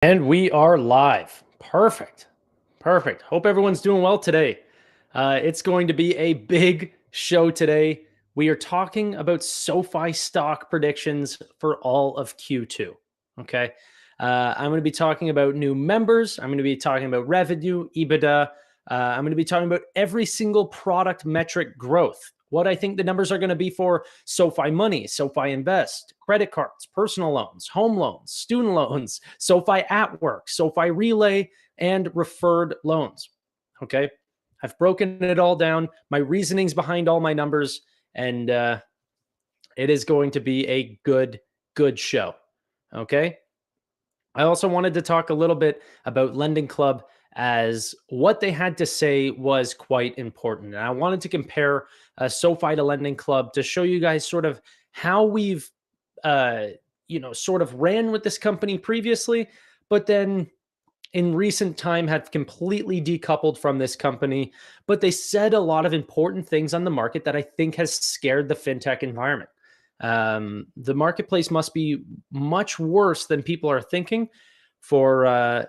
And we are live. Perfect. Perfect. Hope everyone's doing well today. It's going to be a big show today. We are talking about SoFi stock predictions for all of Q2. Okay. I'm going to be talking about new members. I'm going to be talking about revenue, EBITDA. I'm going to be talking about every single product metric growth. What I think the numbers are going to be for SoFi Money, SoFi Invest, credit cards, personal loans, home loans, student loans, SoFi at Work, SoFi Relay, and referred loans. Okay. I've broken it all down, my reasonings behind all my numbers, and it is going to be a good show. Okay. I also wanted to talk a little bit about Lending Club, as what they had to say was quite important. And I wanted to compare SoFi to Lending Club to show you guys sort of how we've, sort of ran with this company previously, but then in recent time have completely decoupled from this company. But they said a lot of important things on the market that I think has scared the fintech environment. The marketplace must be much worse than people are thinking for,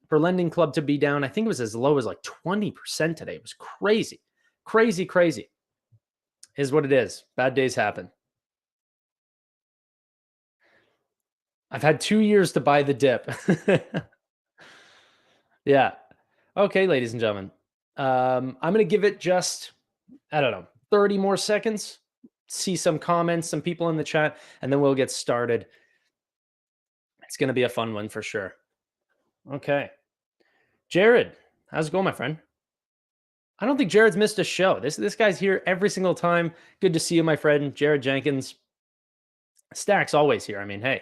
for Lending Club to be down. I think it was as low as like 20% today. It was crazy, crazy is what it is. Bad days happen. I've had 2 years to buy the dip. Yeah. Okay, ladies and gentlemen. I'm going to give it just, I don't know, 30 more seconds. See some comments, some people in the chat, and then we'll get started. It's going to be a fun one for sure. Okay. Jared, how's it going, my friend? I don't think Jared's missed a show. This guy's here every single time. Good to see you, my friend. Jared Jenkins. Stack's always here. I mean, hey.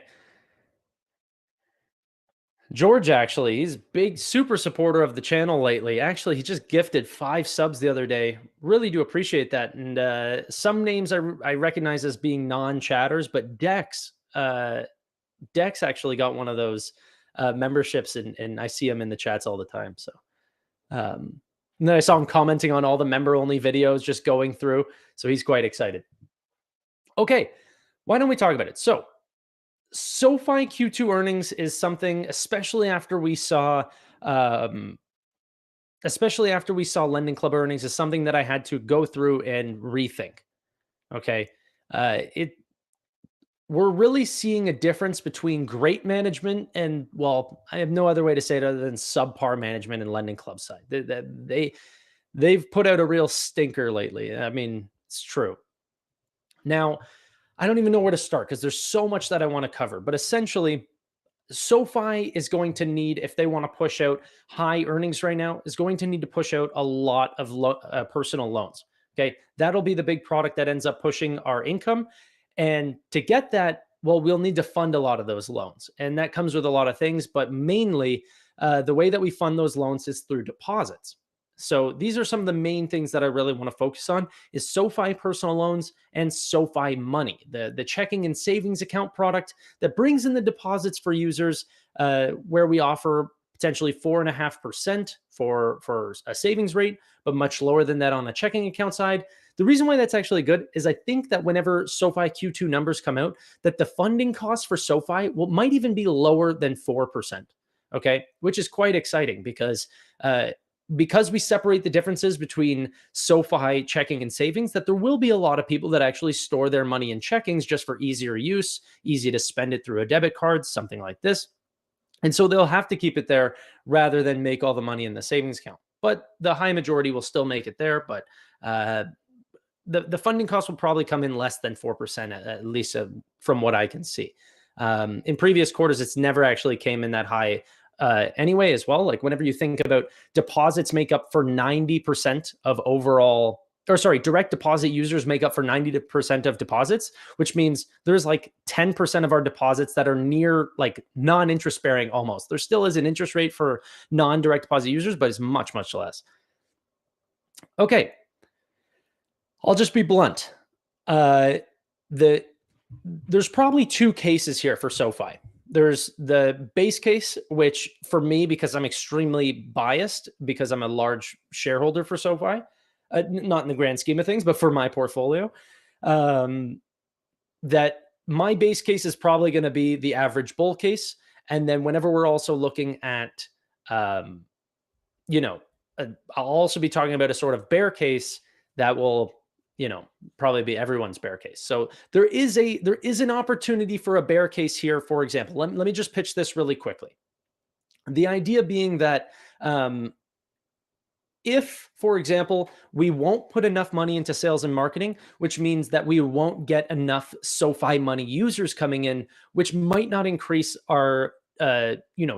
George, actually, he's big, super supporter of the channel lately. Actually, he just gifted 5 subs the other day. Really do appreciate that. And some names I recognize as being non-chatters, but Dex actually got one of those memberships, and I see him in the chats all the time. So, and then I saw him commenting on all the member-only videos, just going through. So he's quite excited. Okay, why don't we talk about it? So, SoFi Q2 earnings is something, especially after we saw Lending Club earnings, is something that I had to go through and rethink. Okay, it we're really seeing a difference between great management and, well, I have no other way to say it other than subpar management and Lending Club side. They've put out a real stinker lately. I mean, it's true. Now, I don't even know where to start because there's so much that I want to cover. But essentially, SoFi is going to need, if they want to push out high earnings right now, is going to need to push out a lot of personal loans. Okay, that'll be the big product that ends up pushing our income. And to get that, well, we'll need to fund a lot of those loans. And that comes with a lot of things, but mainly the way that we fund those loans is through deposits. So these are some of the main things that I really want to focus on is SoFi personal loans and SoFi Money, the checking and savings account product that brings in the deposits for users, where we offer potentially 4.5% for a savings rate, but much lower than that on the checking account side. The reason why that's actually good is I think that whenever SoFi Q2 numbers come out, that the funding costs for SoFi might even be lower than 4%. Okay, which is quite exciting because we separate the differences between SoFi checking and savings, that there will be a lot of people that actually store their money in checkings just for easier use, easy to spend it through a debit card, something like this. And so they'll have to keep it there rather than make all the money in the savings account. But the high majority will still make it there. But the funding cost will probably come in less than 4%, at least from what I can see. In previous quarters, it's never actually came in that high anyway as well. Like whenever you think about deposits make up for 90% of overall, or sorry, direct deposit users make up for 90% of deposits, which means there's like 10% of our deposits that are near like non-interest bearing almost. There still is an interest rate for non-direct deposit users, but it's much, much less. Okay. I'll just be blunt. There's probably 2 cases here for SoFi. There's the base case, which for me, because I'm extremely biased, because I'm a large shareholder for SoFi, not in the grand scheme of things, but for my portfolio, that my base case is probably going to be the average bull case. And then whenever we're also looking at, um, you know, I'll also be talking about a sort of bear case that will, you know, probably be everyone's bear case. So there is an opportunity for a bear case here. For example, let me just pitch this really quickly. The idea being that, if, for example, we won't put enough money into sales and marketing, which means that we won't get enough SoFi money users coming in, which might not increase our,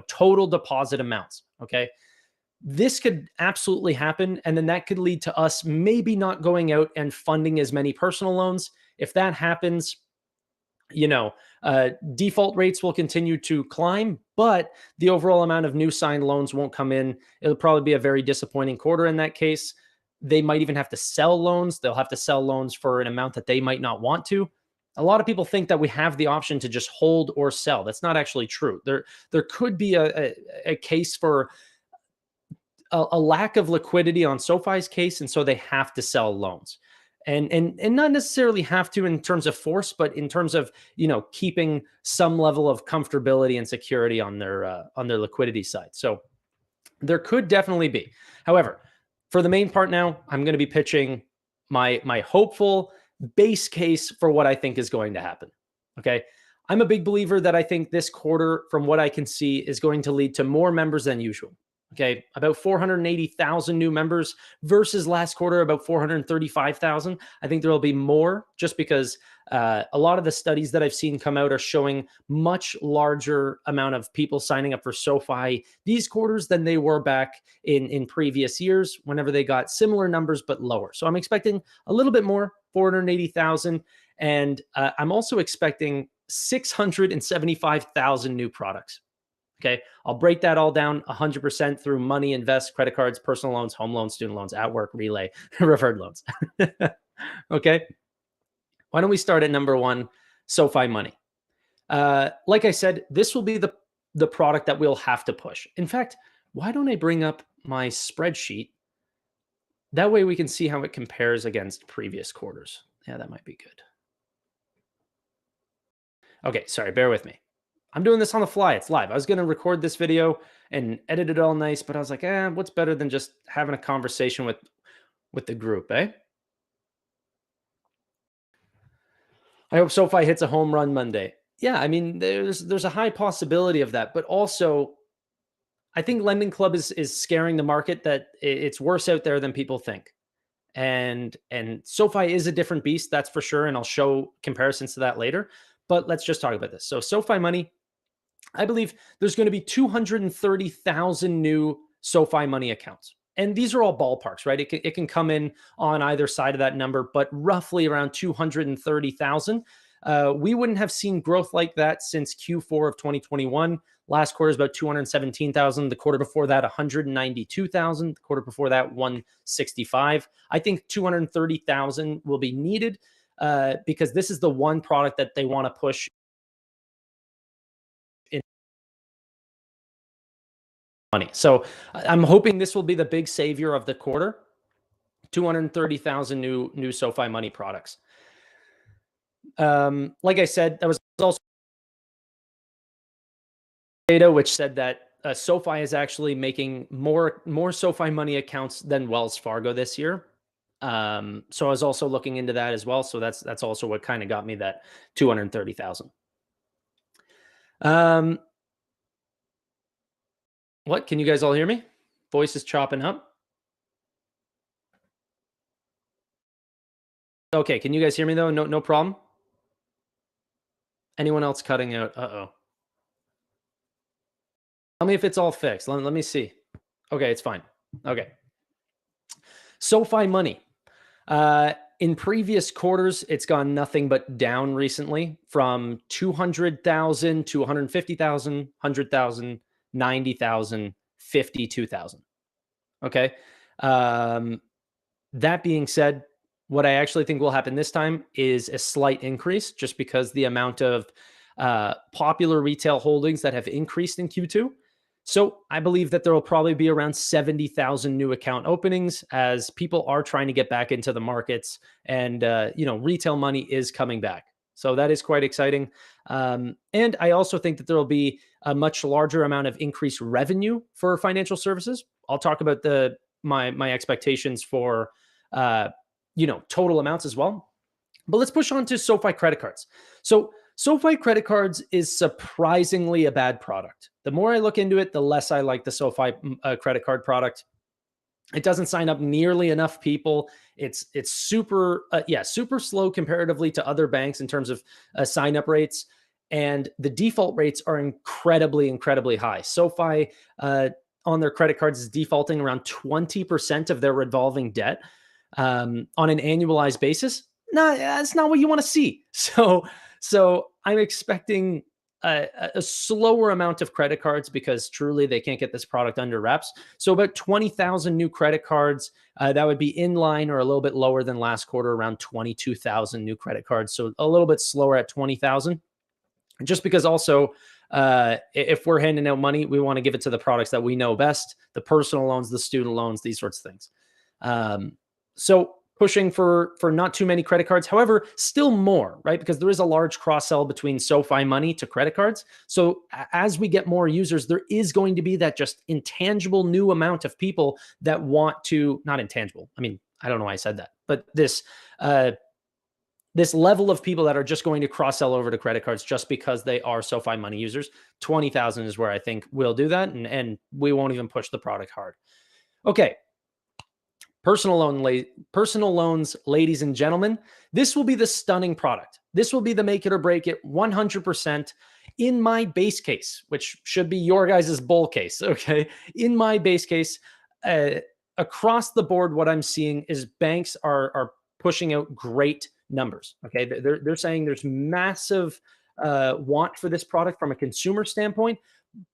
total deposit amounts. Okay. This could absolutely happen. And then that could lead to us maybe not going out and funding as many personal loans. If that happens, you know, default rates will continue to climb, but the overall amount of new signed loans won't come in. It'll probably be a very disappointing quarter in that case. They might even have to sell loans. They'll have to sell loans for an amount that they might not want to. A lot of people think that we have the option to just hold or sell. That's not actually true. There could be a case for a lack of liquidity on SoFi's case, and so they have to sell loans. And not necessarily have to in terms of force, but in terms of, keeping some level of comfortability and security on their liquidity side. So there could definitely be. However, for the main part now, I'm going to be pitching my hopeful base case for what I think is going to happen. Okay. I'm a big believer that I think this quarter, from what I can see, is going to lead to more members than usual. Okay, about 480,000 new members versus last quarter, about 435,000. I think there will be more just because a lot of the studies that I've seen come out are showing much larger amount of people signing up for SoFi these quarters than they were back in previous years whenever they got similar numbers but lower. So I'm expecting a little bit more, 480,000. And I'm also expecting 675,000 new products. Okay. I'll break that all down 100% through money, invest, credit cards, personal loans, home loans, student loans, at work, relay, referred loans. Okay. Why don't we start at number one, SoFi Money? Like I said, this will be the product that we'll have to push. In fact, why don't I bring up my spreadsheet? That way we can see how it compares against previous quarters. Yeah, that might be good. Okay. Sorry. Bear with me. I'm doing this on the fly. It's live. I was going to record this video and edit it all nice, but I was like, what's better than just having a conversation with the group, eh? I hope SoFi hits a home run Monday. Yeah, I mean, there's a high possibility of that, but also I think Lending Club is scaring the market that it's worse out there than people think. And SoFi is a different beast, that's for sure, and I'll show comparisons to that later. But let's just talk about this. So SoFi Money, I believe there's going to be 230,000 new SoFi Money accounts. And these are all ballparks, right? It can come in on either side of that number, but roughly around 230,000. We wouldn't have seen growth like that since Q4 of 2021. Last quarter is about 217,000. The quarter before that, 192,000. The quarter before that, 165. I think 230,000 will be needed because this is the one product that they want to push money. So I'm hoping this will be the big savior of the quarter. 230,000 new SoFi Money products. Like I said, there was also data which said that SoFi is actually making more SoFi Money accounts than Wells Fargo this year. So I was also looking into that as well. So that's also what kind of got me that 230,000. What? Can you guys all hear me? Voice is chopping up. Okay, can you guys hear me though? No problem. Anyone else cutting out? Uh-oh. Tell me if it's all fixed. Let me see. Okay, it's fine. Okay. SoFi Money. In previous quarters, it's gone nothing but down recently from 200,000 to 150,000, 100,000, 90,000, 52,000. Okay. That being said, what I actually think will happen this time is a slight increase just because the amount of popular retail holdings that have increased in Q2. So I believe that there will probably be around 70,000 new account openings as people are trying to get back into the markets and, retail money is coming back. So that is quite exciting. And I also think that there will be a much larger amount of increased revenue for financial services. I'll talk about my expectations for total amounts as well. But let's push on to SoFi credit cards. So SoFi credit cards is surprisingly a bad product. The more I look into it, the less I like the SoFi credit card product. It doesn't sign up nearly enough people. It's super super slow comparatively to other banks in terms of sign up rates, and the default rates are incredibly high. SoFi on their credit cards is defaulting around 20% of their revolving debt on an annualized basis. No, that's not what you want to see. So I'm expecting a slower amount of credit cards because truly they can't get this product under wraps. So about 20,000 new credit cards. That would be in line or a little bit lower than last quarter, around 22,000 new credit cards. So a little bit slower at 20,000. Just because also, if we're handing out money, we want to give it to the products that we know best, the personal loans, the student loans, these sorts of things. So pushing for not too many credit cards. However, still more, right? Because there is a large cross sell between SoFi Money to credit cards. So as we get more users, there is going to be that just intangible new amount of people that want to, not intangible. I mean, I don't know why I said that, but this level of people that are just going to cross sell over to credit cards just because they are SoFi Money users. 20,000 is where I think we'll do that. And we won't even push the product hard. Okay. Personal loans, ladies and gentlemen, this will be the stunning product. This will be the make it or break it 100% in my base case, which should be your guys' bull case. Okay. In my base case, across the board, what I'm seeing is banks are pushing out great numbers. Okay. They're saying there's massive want for this product from a consumer standpoint.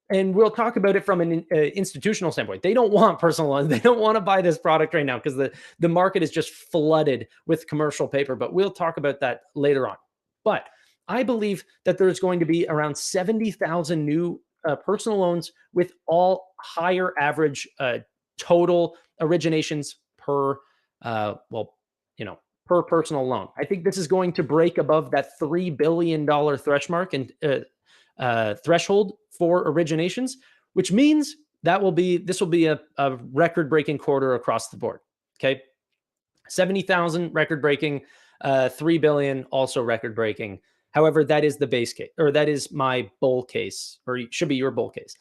And we'll talk about it from an institutional standpoint. They don't want personal loans. They don't want to buy this product right now because the market is just flooded with commercial paper. But we'll talk about that later on. But I believe that there's going to be around 70,000 new personal loans with all higher average total originations per per personal loan. I think this is going to break above that $3 billion threshold for originations, which means this will be a record-breaking quarter across the board. Okay, 70,000 record-breaking, 3 billion also record-breaking. However, that is the base case, or that is my bull case, or it should be your bull case.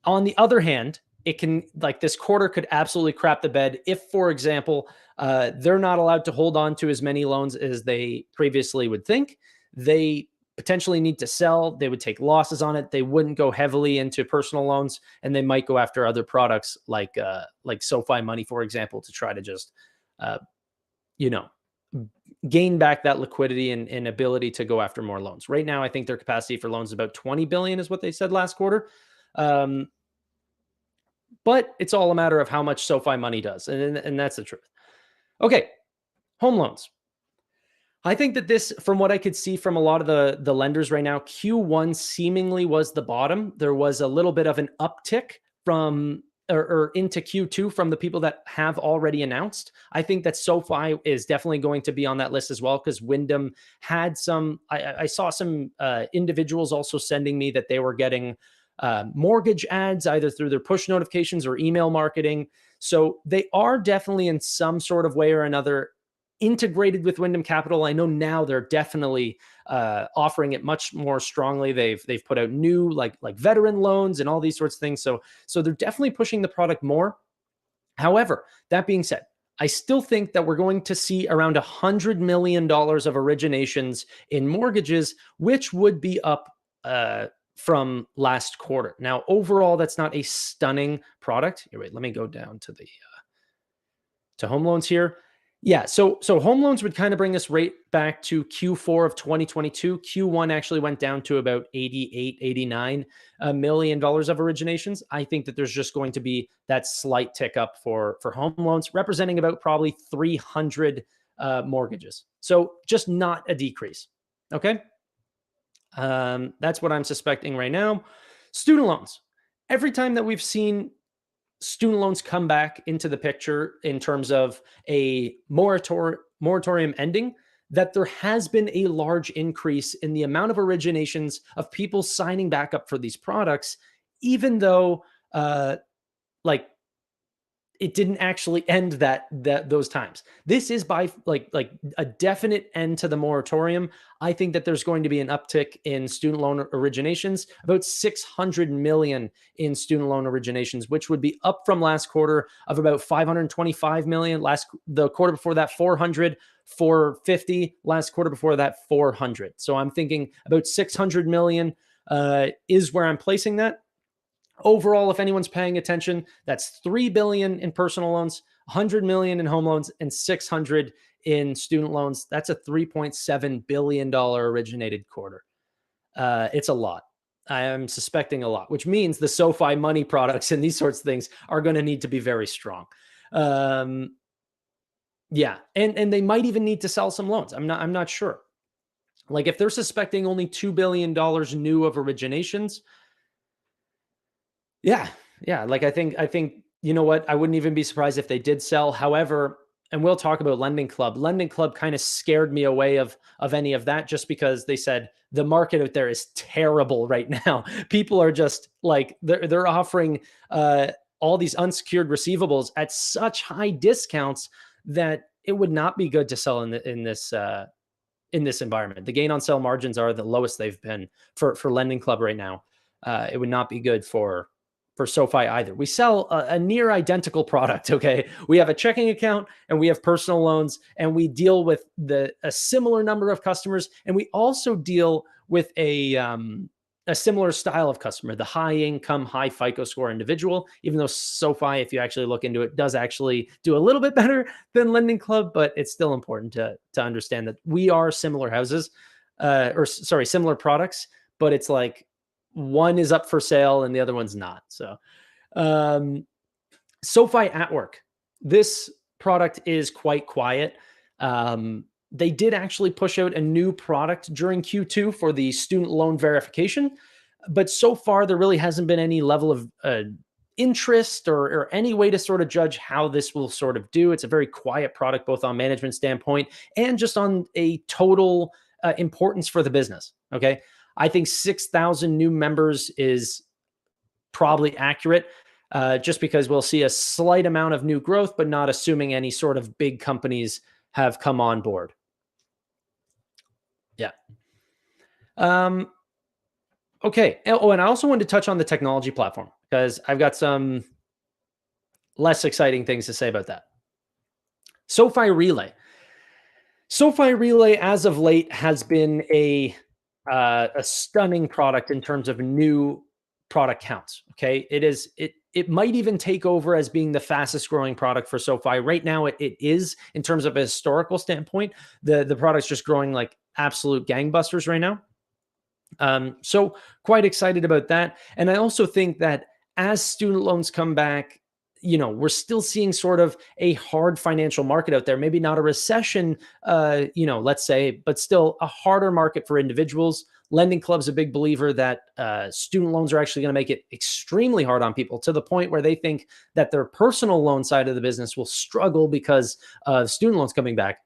On the other hand, it can, like, this quarter could absolutely crap the bed if, for example, they're not allowed to hold on to as many loans as they previously would think. They potentially need to sell. They would take losses on it. They wouldn't go heavily into personal loans, and they might go after other products like SoFi Money, for example, to try to just, gain back that liquidity and ability to go after more loans. Right now, I think their capacity for loans is about 20 billion is what they said last quarter. But it's all a matter of how much SoFi Money does. And that's the truth. Okay. Home loans. I think that this, from what I could see from a lot of the lenders right now, Q1 seemingly was the bottom. There was a little bit of an uptick from or into Q2 from the people that have already announced. I think that SoFi is definitely going to be on that list as well, because Wyndham had some, I saw some individuals also sending me that they were getting mortgage ads either through their push notifications or email marketing. So they are definitely in some sort of way or another integrated with Wyndham Capital. I know now they're definitely offering it much more strongly. They've put out new like veteran loans and all these sorts of things. So they're definitely pushing the product more. However, that being said, I still think that we're going to see around $100 million of originations in mortgages, which would be up from last quarter. Now, overall, that's not a stunning product. Here, wait, let me go down to to home loans here. Yeah, so home loans would kind of bring us right back to Q4 of 2022. Q1 actually went down to about 88, 89 million dollars of originations. I think that there's just going to be that slight tick up for home loans, representing about probably 300 mortgages. So just not a decrease. Okay. That's what I'm suspecting right now. Student loans. Every time that we've seen student loans come back into the picture in terms of a moratorium ending, that there has been a large increase in the amount of originations of people signing back up for these products, even though like it didn't actually end those times. This is by like a definite end to the moratorium. I think that there's going to be an uptick in student loan originations, about 600 million in student loan originations, which would be up from last quarter of about 525 million. The quarter before that, 400, 450. Last quarter before that, 400. So I'm thinking about 600 million is where I'm placing that. Overall, if anyone's paying attention, that's 3 billion in personal loans, 100 million in home loans, and 600 in student loans. That's a 3.7 billion dollar originated quarter. It's a lot. I am suspecting a lot, which means the SoFi money products and these sorts of things are going to need to be very strong. Yeah, and they might even need to sell some loans. I'm not sure. Like if they're suspecting only $2 billion new of originations, yeah. Yeah. Like I think, you know what? I wouldn't even be surprised if they did sell. However, and we'll talk about Lending Club. Lending Club kind of scared me away of any of that just because they said the market out there is terrible right now. People are just like they're offering all these unsecured receivables at such high discounts that it would not be good to sell in this environment. The gain on sale margins are the lowest they've been for Lending Club right now. It would not be good for SoFi either. We sell a near identical product. Okay, we have a checking account and we have personal loans, and we deal with a similar number of customers, and we also deal with a similar style of customer, the high income, high FICO score individual. Even though SoFi, if you actually look into it, does actually do a little bit better than Lending Club, but it's still important to understand that we are similar houses, similar products, but it's like one is up for sale and the other one's not. So, SoFi at Work. This product is quite quiet. They did actually push out a new product during Q2 for the student loan verification, but so far there really hasn't been any level of interest or any way to sort of judge how this will sort of do. It's a very quiet product, both on management standpoint and just on a total importance for the business. Okay. I think 6,000 new members is probably accurate, just because we'll see a slight amount of new growth, but not assuming any sort of big companies have come on board. Yeah. Okay. Oh, and I also wanted to touch on the technology platform because I've got some less exciting things to say about that. SoFi Relay. SoFi Relay, as of late, has been a stunning product in terms of new product counts. Okay. It might even take over as being the fastest growing product for SoFi. Right now, it is in terms of a historical standpoint. The product's just growing like absolute gangbusters right now. So quite excited about that. And I also think that as student loans come back, we're still seeing sort of a hard financial market out there. Maybe not a recession, let's say, but still a harder market for individuals. Lending Club's a big believer that student loans are actually going to make it extremely hard on people, to the point where they think that their personal loan side of the business will struggle because of student loans coming back.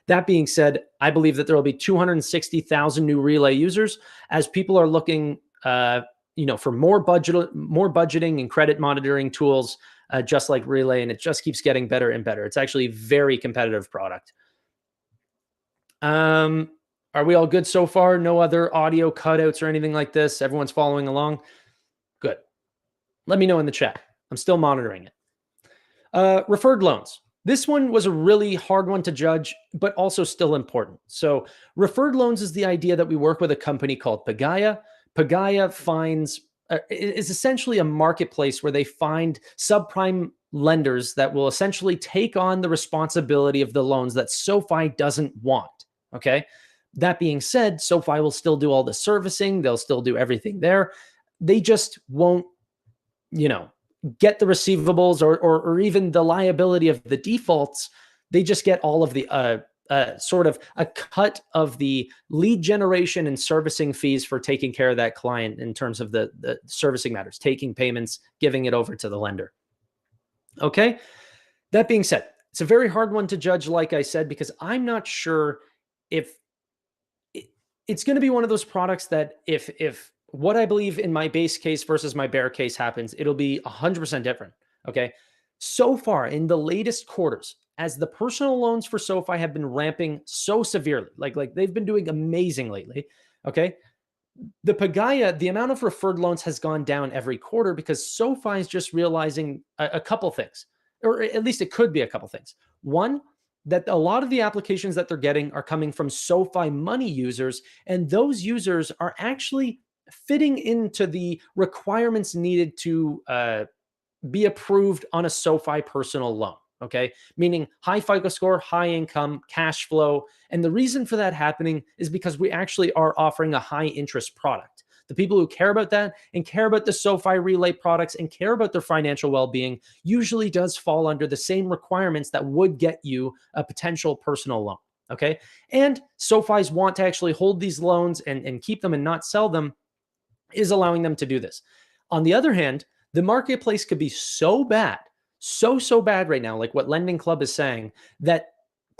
That being said, I believe that there will be 260,000 new Relay users as people are looking for more budgeting and credit monitoring tools, just like Relay, and it just keeps getting better and better. It's actually a very competitive product. Are we all good so far? No other audio cutouts or anything like this? Everyone's following along? Good. Let me know in the chat. I'm still monitoring it. Referred loans. This one was a really hard one to judge, but also still important. So referred loans is the idea that we work with a company called Pagaya. Pagaya is essentially a marketplace where they find subprime lenders that will essentially take on the responsibility of the loans that SoFi doesn't want. Okay. That being said, SoFi will still do all the servicing. They'll still do everything there. They just won't, get the receivables or even the liability of the defaults. They just get all of the sort of a cut of the lead generation and servicing fees for taking care of that client in terms of the servicing matters, taking payments, giving it over to the lender. Okay. That being said, It's a very hard one to judge, like I said, because I'm not sure if it's going to be one of those products that if what I believe in my base case versus my bear case happens, it'll be 100% different. Okay. So far in the latest quarters, as the personal loans for SoFi have been ramping so severely, like they've been doing amazing lately. Okay. The Pagaya, the amount of referred loans has gone down every quarter because SoFi is just realizing a couple things, or at least it could be a couple things. One, that a lot of the applications that they're getting are coming from SoFi money users, and those users are actually fitting into the requirements needed to be approved on a SoFi personal loan. Okay. Meaning high FICO score, high income, cash flow. And the reason for that happening is because we actually are offering a high interest product. The people who care about that and care about the SoFi Relay products and care about their financial well being usually does fall under the same requirements that would get you a potential personal loan. Okay. And SoFi's want to actually hold these loans and keep them and not sell them is allowing them to do this. On the other hand, the marketplace could be so bad, so bad right now, like what Lending Club is saying, that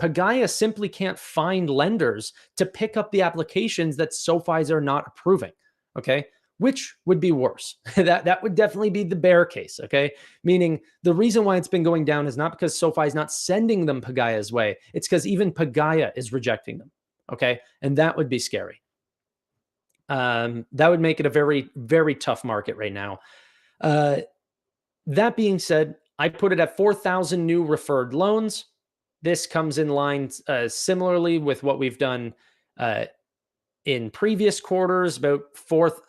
Pagaya simply can't find lenders to pick up the applications that SoFi's are not approving. Okay. Which would be worse. that would definitely be the bear case. Okay. Meaning the reason why it's been going down is not because SoFi is not sending them Pagaya's way. It's because even Pagaya is rejecting them. Okay. And that would be scary. That would make it a very, very tough market right now. That being said, I put it at 4,000 new referred loans. This comes in line similarly with what we've done in previous quarters.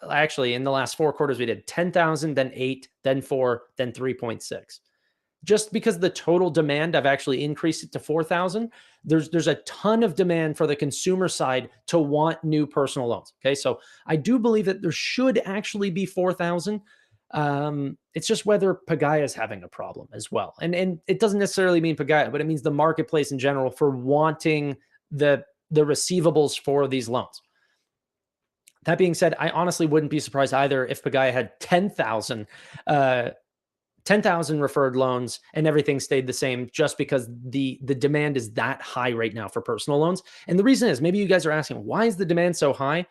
Actually, in the last 4 quarters, we did 10,000, then 8, then 4, then 3.6. Just because the total demand, I've actually increased it to 4,000. There's a ton of demand for the consumer side to want new personal loans. Okay, so I do believe that there should actually be 4,000. It's just whether Pagaya is having a problem as well, and it doesn't necessarily mean Pagaya, but it means the marketplace in general for wanting the receivables for these loans. That being said, I honestly wouldn't be surprised either if Pagaya had 10,000 referred loans and everything stayed the same, just because the demand is that high right now for personal loans. And the reason is, maybe you guys are asking, why is the demand so high?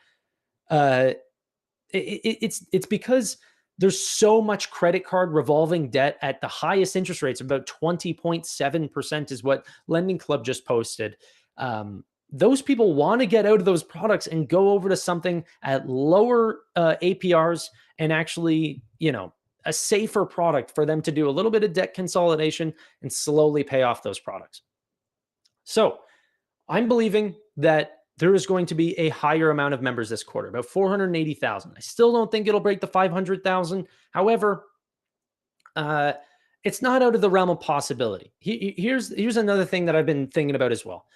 It's because there's so much credit card revolving debt at the highest interest rates. About 20.7% is what Lending Club just posted. Those people want to get out of those products and go over to something at lower APRs and actually, a safer product for them to do a little bit of debt consolidation and slowly pay off those products. So I'm believing that there is going to be a higher amount of members this quarter, about 480,000. I still don't think it'll break the 500,000. However, it's not out of the realm of possibility. Here's another thing that I've been thinking about as well.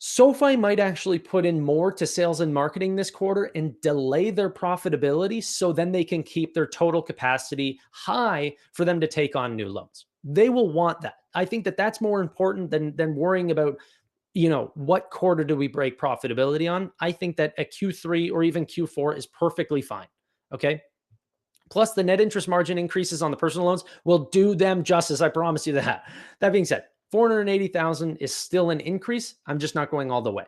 SoFi might actually put in more to sales and marketing this quarter and delay their profitability so then they can keep their total capacity high for them to take on new loans. They will want that. I think that that's more important than worrying about, what quarter do we break profitability on? I think that a Q3 or even Q4 is perfectly fine. Okay. Plus, the net interest margin increases on the personal loans will do them justice. I promise you that. That being said, 480,000 is still an increase. I'm just not going all the way.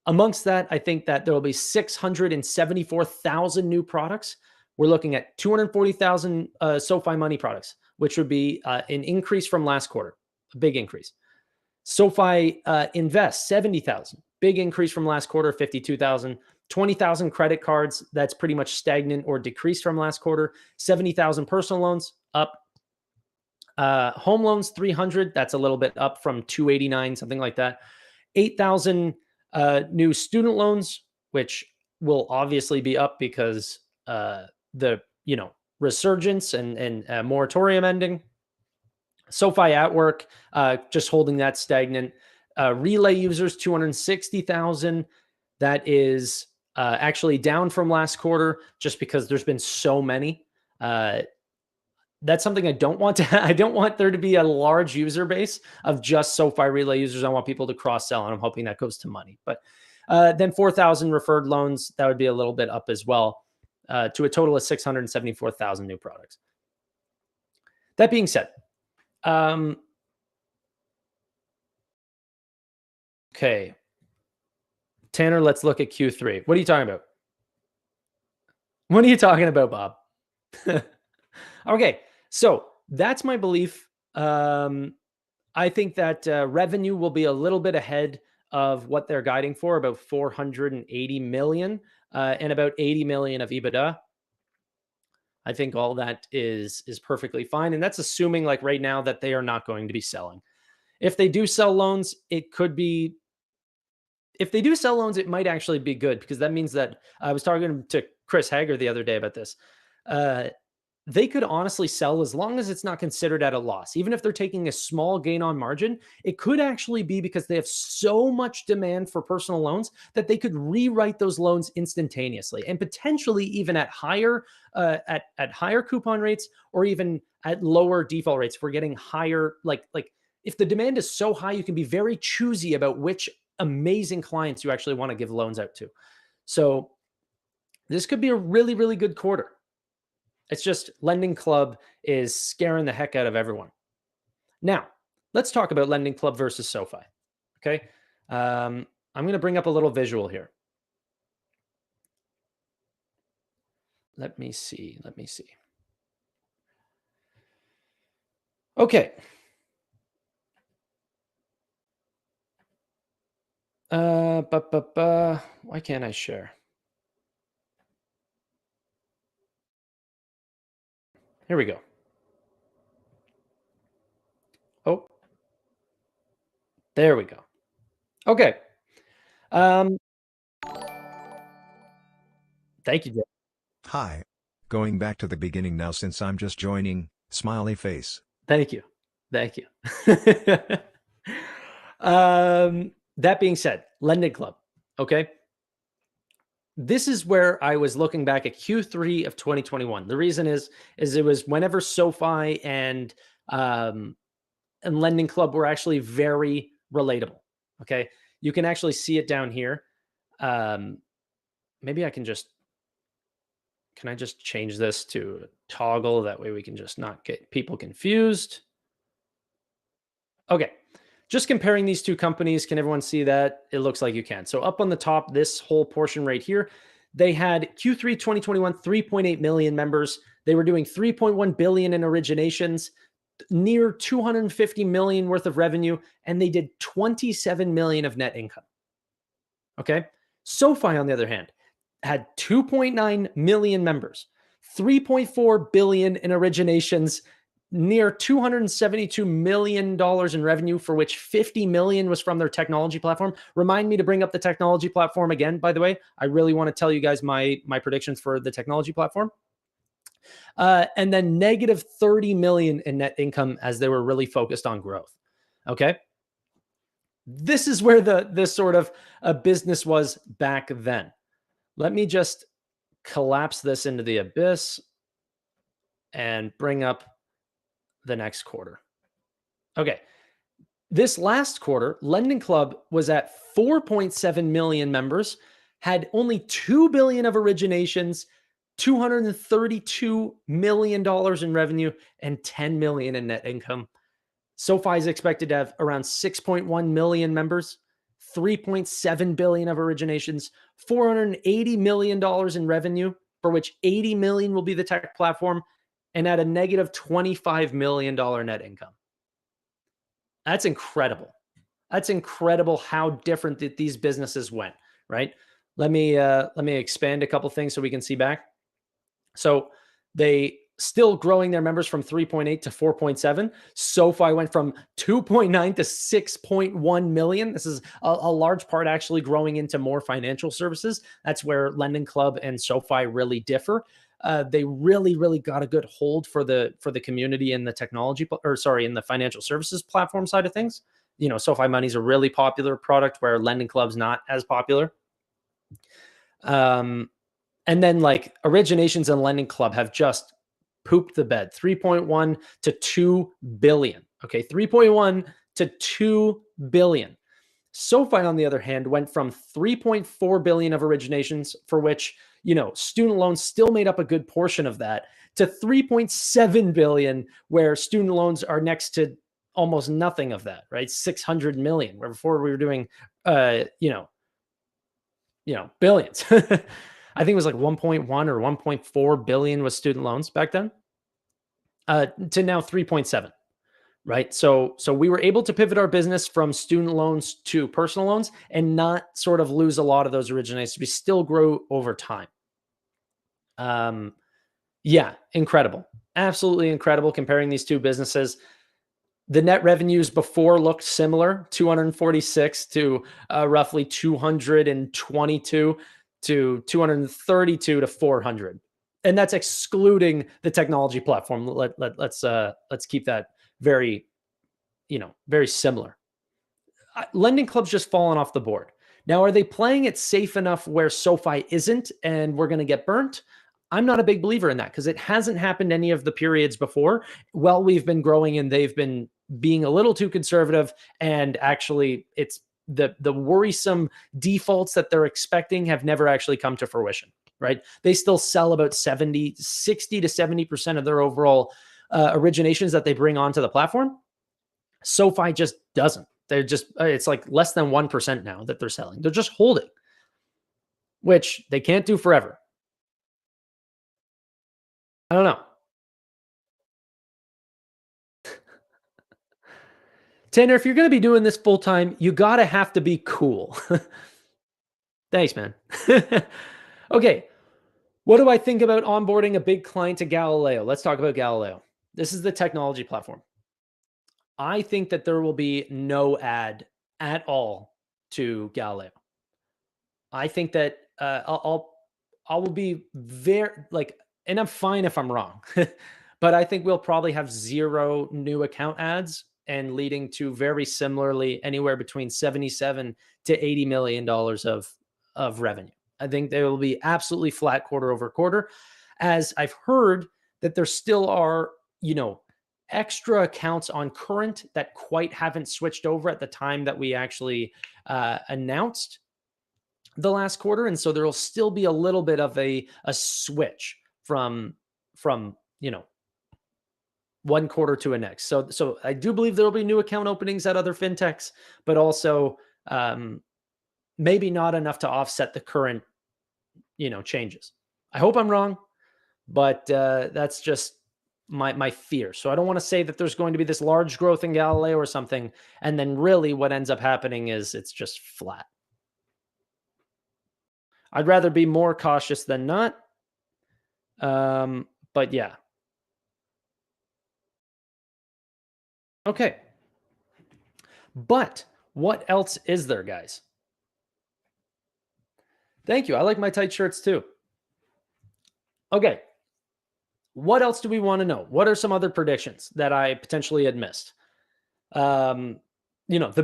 Amongst that, I think that there will be 674,000 new products. We're looking at 240,000 SoFi Money products, which would be an increase from last quarter, a big increase. SoFi Invest, 70,000, big increase from last quarter, 52,000. 20,000 credit cards, that's pretty much stagnant or decreased from last quarter. 70,000 personal loans, up. Home loans, 300. That's a little bit up from 289, something like that. 8,000 new student loans, which will obviously be up because the resurgence and moratorium ending. SoFi at Work, just holding that stagnant. Relay users, 260,000. That is actually down from last quarter, just because there's been so many. That's something I don't want to. I don't want there to be a large user base of just SoFi Relay users. I want people to cross sell, and I'm hoping that goes to money. But then 4,000 referred loans, that would be a little bit up as well, to a total of 674,000 new products. That being said, Um, okay. Tanner, let's look at Q3. What are you talking about? What are you talking about, Bob? Okay, so that's my belief. I think that revenue will be a little bit ahead of what they're guiding for, about 480 million, and about 80 million of EBITDA. I think all that is perfectly fine, and that's assuming like right now that they are not going to be selling. If they do sell loans, it could be. If they do sell loans, it might actually be good because that means that I was talking to Chris Hager the other day about this. Uh, they could honestly sell as long as it's not considered at a loss. Even if they're taking a small gain on margin, it could actually be because they have so much demand for personal loans that they could rewrite those loans instantaneously and potentially even at higher at higher coupon rates or even at lower default rates. If we're getting higher, like if the demand is so high, you can be very choosy about which amazing clients you actually want to give loans out to. So this could be a really, really good quarter. It's just Lending Club is scaring the heck out of everyone. Now, let's talk about Lending Club versus SoFi. Okay. I'm going to bring up a little visual here. Let me see. Okay. Why can't I share? Here we go. Oh, there we go. Okay. Um, Thank you, Jeff. Hi. Going back to the beginning now since I'm just joining, smiley face. Thank you. Thank you. That being said, Lending Club. Okay. This is where I was looking back at Q3 of 2021. The reason is it was whenever SoFi um, and Lending Club were actually very relatable. Okay. You can actually see it down here. Um, Maybe can I just change this to toggle? That way we can just not get people confused. Okay. Just comparing these two companies, can everyone see that? It looks like you can. So up on the top, this whole portion right here, they had Q3 2021, 3.8 million members. They were doing 3.1 billion in originations, near 250 million worth of revenue, and they did 27 million of net income. Okay. SoFi, on the other hand, had 2.9 million members, 3.4 billion in originations, near $272 million in revenue, for which 50 million was from their technology platform. Remind me to bring up the technology platform again, by the way. I really want to tell you guys my predictions for the technology platform. And then negative 30 million in net income as they were really focused on growth. Okay. This is where this sort of a business was back then. Let me just collapse this into the abyss and bring up the next quarter. Okay. This last quarter, Lending Club was at 4.7 million members, had only 2 billion of originations, $232 million in revenue, and 10 million in net income. SoFi is expected to have around 6.1 million members, 3.7 billion of originations, $480 million in revenue, for which 80 million will be the tech platform, and at a negative $25 million net income. That's incredible. That's incredible how different these businesses went, right? Let me expand a couple things so we can see back. So they still growing their members from 3.8 to 4.7. SoFi went from 2.9 to 6.1 million. This is a large part actually growing into more financial services. That's where Lending Club and SoFi really differ. They really got a good hold for the community in the technology, in the financial services platform side of things. You know, SoFi Money is a really popular product where Lending Club's not as popular. And then like originations and Lending Club have just pooped the bed. 3.1 to 2 billion. Okay, 3.1 to 2 billion. SoFi, on the other hand, went from 3.4 billion of originations, for which student loans still made up a good portion of that, to 3.7 billion, where student loans are next to almost nothing of that, right? 600 million, where before we were doing, uh, you know, billions. I think it was like 1.1 or 1.4 billion was student loans back then, to now 3.7. Right. So we were able to pivot our business from student loans to personal loans and not sort of lose a lot of those originations. We still grow over time. Um, yeah, incredible. Absolutely incredible comparing these two businesses. The net revenues before looked similar, 246 to roughly 222 to 232 to 400. And that's excluding the technology platform. Let's keep that very, very similar. Lending clubs just fallen off the board. Now, are they playing it safe enough where SoFi isn't and we're going to get burnt? I'm not a big believer in that because it hasn't happened any of the periods before. Well, we've been growing and they've been being a little too conservative. And actually, it's the worrisome defaults that they're expecting have never actually come to fruition, right? They still sell about 60 to 70% of their overall originations that they bring onto the platform. SoFi just doesn't. They're just, it's like less than 1% now that they're selling. They're just holding, which they can't do forever. I don't know. Tanner, if you're going to be doing this full time, you got to have to be cool. Thanks, man. Okay. What do I think about onboarding a big client to Galileo? Let's talk about Galileo. This is the technology platform. I think that there will be no ad at all to Galileo. I think that I will be very like, and I'm fine if I'm wrong, but I think we'll probably have zero new account ads and leading to very similarly anywhere between 77 to 80 million dollars of revenue. I think they will be absolutely flat quarter over quarter, as I've heard that there still are, extra accounts on current that quite haven't switched over at the time that we actually announced the last quarter, and so there will still be a little bit of a switch from one quarter to a next. So I do believe there will be new account openings at other fintechs, but also maybe not enough to offset the current changes. I hope I'm wrong, but that's just my fear. So I don't want to say that there's going to be this large growth in Galileo or something, and then really what ends up happening is it's just flat. I'd rather be more cautious than not. But yeah. Okay. But what else is there, guys? Thank you. I like my tight shirts too. Okay. What else do we want to know? What are some other predictions that I potentially had missed? The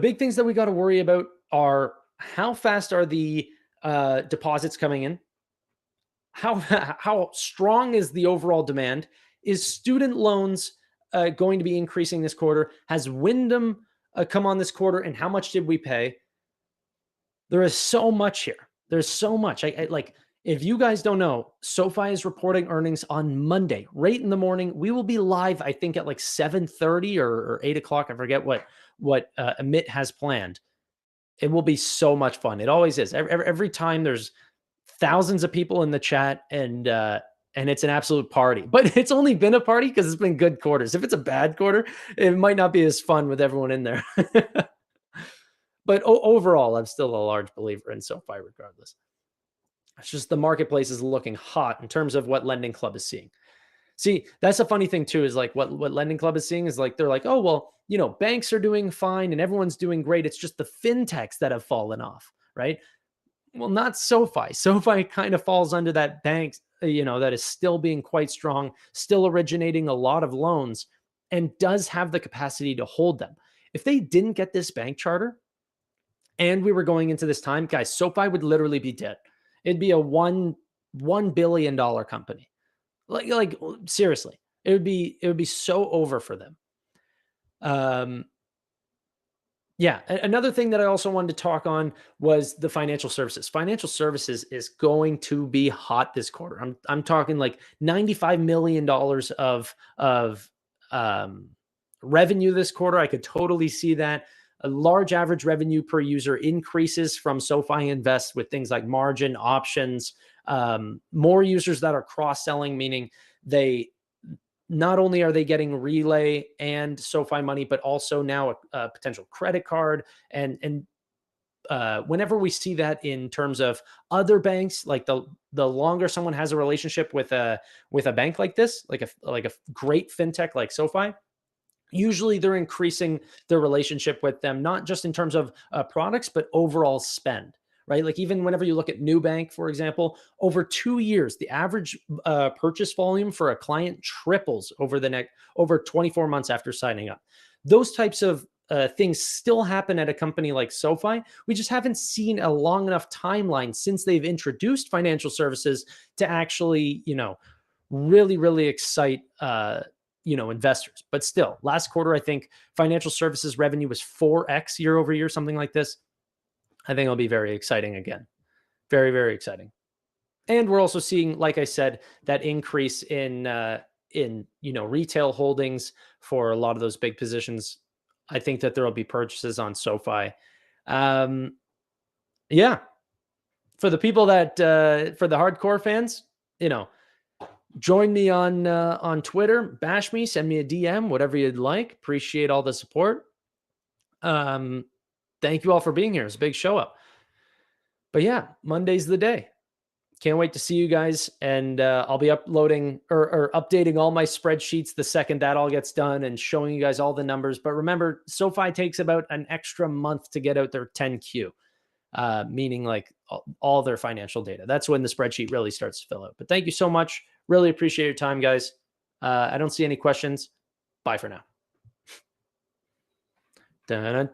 big things that we got to worry about are how fast are the deposits coming in? How strong is the overall demand? Is student loans going to be increasing this quarter? Has Wyndham come on this quarter? And how much did we pay? There is so much here. There's so much. I like, if you guys don't know, SoFi is reporting earnings on Monday, right in the morning. We will be live, I think, at like 7:30 or 8 o'clock. I forget what Amit has planned. It will be so much fun. It always is. Every time there's thousands of people in the chat, and it's an absolute party. But it's only been a party because it's been good quarters. If it's a bad quarter, it might not be as fun with everyone in there. But overall, I'm still a large believer in SoFi regardless. It's just the marketplace is looking hot in terms of what Lending Club is seeing. See, that's a funny thing too, is like what Lending Club is seeing is like, they're like, oh, well, banks are doing fine and everyone's doing great. It's just the fintechs that have fallen off, right? Well, not SoFi. SoFi kind of falls under that bank, that is still being quite strong, still originating a lot of loans, and does have the capacity to hold them. If they didn't get this bank charter and we were going into this time, guys, SoFi would literally be dead. It'd be a $1 billion company. Like seriously, it would be so over for them. Yeah. Another thing that I also wanted to talk on was the financial services. Financial services is going to be hot this quarter. I'm talking like $95 million of um, revenue this quarter. I could totally see that. A large average revenue per user increases from SoFi Invest with things like margin options, more users that are cross selling, meaning they not only are they getting Relay and SoFi Money, but also now a potential credit card. And whenever we see that in terms of other banks, like the longer someone has a relationship with a bank like this, like a great fintech like SoFi, usually they're increasing their relationship with them, not just in terms of products, but overall spend, right? Like even whenever you look at Nubank, for example, over 2 years, the average purchase volume for a client triples over 24 months after signing up. Those types of things still happen at a company like SoFi. We just haven't seen a long enough timeline since they've introduced financial services to actually, really, really excite investors. But still, last quarter, I think financial services revenue was 4x year over year, something like this. I think it'll be very exciting again. Very, very exciting. And we're also seeing, like I said, that increase in retail holdings for a lot of those big positions. I think that there will be purchases on SoFi. Um, yeah, for the people that for the hardcore fans, you know, join me on Twitter, bash me, send me a DM, whatever you'd like. Appreciate all the support. Um, thank you all for being here. It's a big show up. But yeah, Monday's the day. Can't wait to see you guys. And I'll be uploading or updating all my spreadsheets the second that all gets done and showing you guys all the numbers. But remember, SoFi takes about an extra month to get out their 10Q, meaning like all their financial data. That's when the spreadsheet really starts to fill out. But thank you so much. Really appreciate your time, guys. I don't see any questions. Bye for now. Dun,